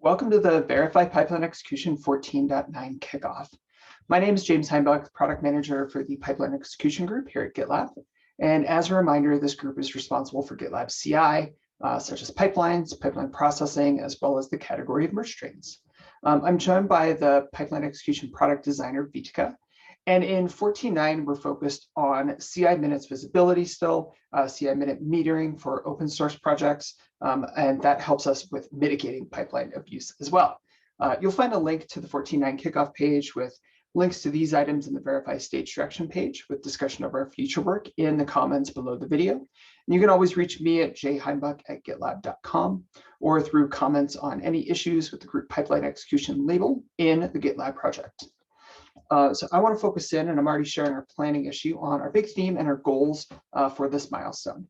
Welcome to the Verify Pipeline Execution 14.9 Kickoff. My name is Jheimbuck, Product Manager for the Pipeline Execution Group here at GitLab. And as a reminder, this group is responsible for GitLab CI, such as pipelines, pipeline processing, as well as the category of merge trains. I'm joined by the Pipeline Execution Product Designer, Vitika. And in 14.9, we're focused on CI minutes visibility still, CI minute metering for open source projects, and that helps us with mitigating pipeline abuse as well. You'll find a link to the 14.9 kickoff page with links to these items in the Verify Stage Direction page with discussion of our future work in the comments below the video. And you can always reach me at jheimbuck@gitlab.com or through comments on any issues with the group pipeline execution label in the GitLab project. So I want to focus in, and I'm already sharing our planning issue on our big theme and our goals for this milestone.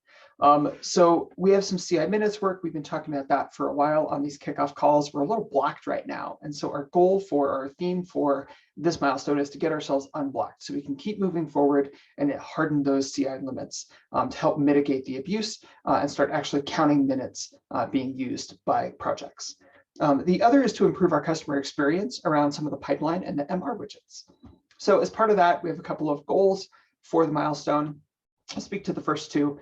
So we have some CI minutes work. We've been talking about that for a while on these kickoff calls. We're a little blocked right now. And so our goal for our theme for this milestone is to get ourselves unblocked so we can keep moving forward and harden those CI limits to help mitigate the abuse and start actually counting minutes being used by projects. The other is to improve our customer experience around some of the pipeline and the MR widgets. So as part of that, we have a couple of goals for the milestone. I'll speak to the first two.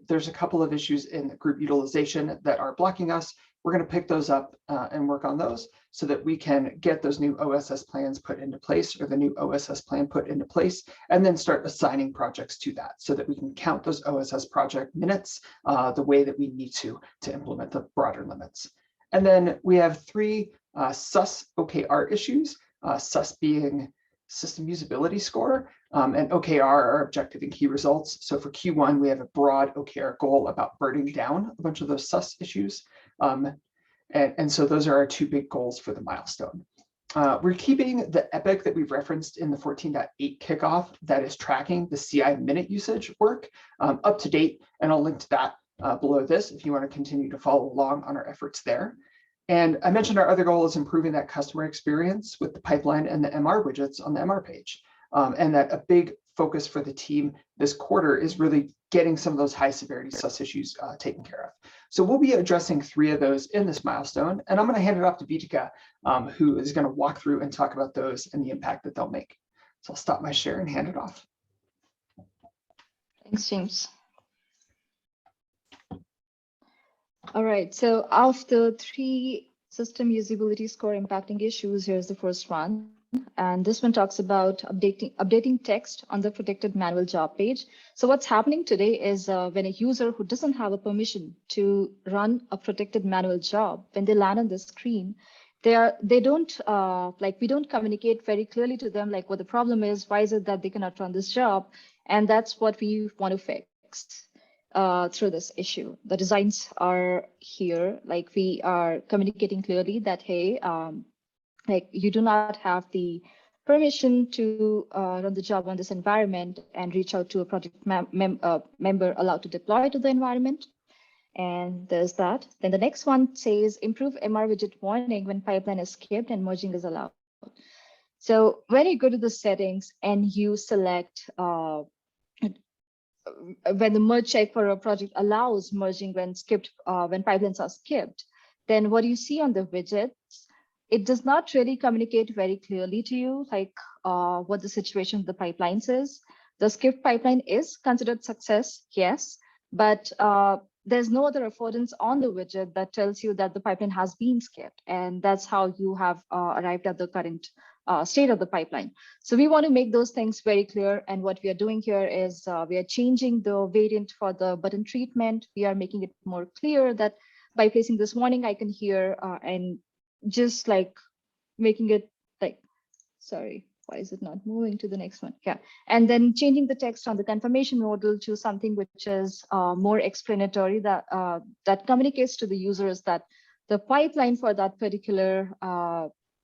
There's a couple of issues in the group utilization that are blocking us. We're going to pick those up and work on those so that we can get those new OSS plans put into place, or the new OSS plan put into place, and then start assigning projects to that so that we can count those OSS project minutes the way that we need to implement the broader limits. And then we have three SUS OKR issues, SUS being system usability score, and OKR are objective and key results. So for Q1, we have a broad OKR goal about burning down a bunch of those SUS issues. And so those are our two big goals for the milestone. We're keeping the epic that we've referenced in the 14.8 kickoff that is tracking the CI minute usage work up to date, and I'll link to that below this if you want to continue to follow along on our efforts there. And I mentioned our other goal is improving that customer experience with the pipeline and the MR widgets on the MR page. And that a big focus for the team this quarter is really getting some of those high severity SUS issues taken care of. So we'll be addressing three of those in this milestone, and I'm going to hand it off to Vitika, who is going to walk through and talk about those and the impact that they'll make. So I'll stop my share and hand it off. Thanks, James. All right, so of the three system usability score impacting issues, here's the first one. And this one talks about updating text on the protected manual job page. So what's happening today is when a user who doesn't have a permission to run a protected manual job, when they land on the screen, we don't communicate very clearly to them like what the problem is, why is it that they cannot run this job, and that's what we want to fix. Through this issue. The designs are here, like we are communicating clearly that, hey, like you do not have the permission to run the job on this environment, and reach out to a project member allowed to deploy to the environment. And there's that. Then the next one says improve MR widget warning when pipeline is skipped and merging is allowed. So when you go to the settings and you select when the merge check for a project allows merging when pipelines are skipped, then what you see on the widgets, it does not really communicate very clearly to you, like what the situation of the pipelines is. The skipped pipeline is considered success, yes, but there's no other affordance on the widget that tells you that the pipeline has been skipped. And that's how you have arrived at the current state of the pipeline. So we want to make those things very clear. And what we are doing here is we are changing the variant for the button treatment. We are making it more clear that by placing this warning icon here and just like making it like, sorry, why is it not moving to the next one? Yeah. And then changing the text on the confirmation modal to something which is more explanatory, that that communicates to the users that the pipeline for that particular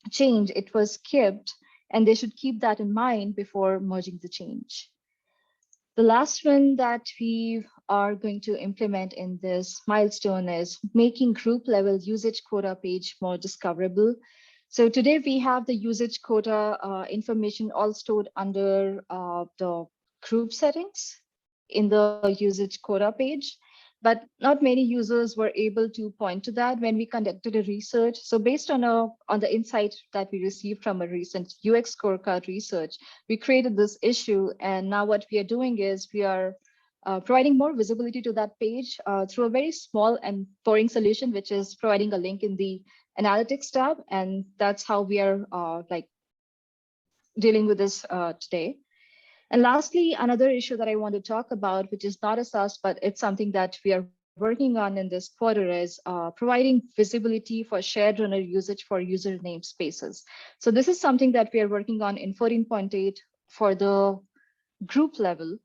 change, it was skipped, and they should keep that in mind before merging the change. The last one that we are going to implement in this milestone is making group level usage quota page more discoverable. So today we have the usage quota information all stored under the group settings in the usage quota page. but not many users were able to point to that when we conducted a research. So based on the insight that we received from a recent UX scorecard research, we created this issue. And now what we are doing is we are providing more visibility to that page through a very small and boring solution, which is providing a link in the analytics tab. And that's how we are dealing with this today. And lastly, another issue that I want to talk about, which is not a SaaS, but it's something that we are working on in this quarter, is providing visibility for shared runner usage for user namespaces. So this is something that we are working on in 14.8 for the group level.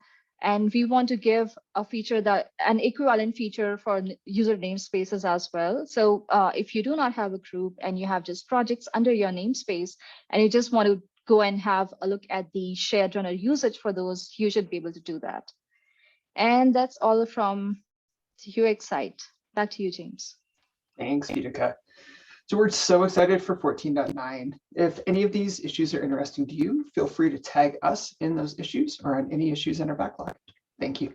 And we want to give a feature an equivalent feature for user namespaces as well. So if you do not have a group and you have just projects under your namespace, and you just want to go and have a look at the shared runner usage for those, you should be able to do that. And that's all from the UX side. Back to you, James. Thanks, Utica. So we're so excited for 14.9. If any of these issues are interesting to you, feel free to tag us in those issues or on any issues in our backlog. Thank you.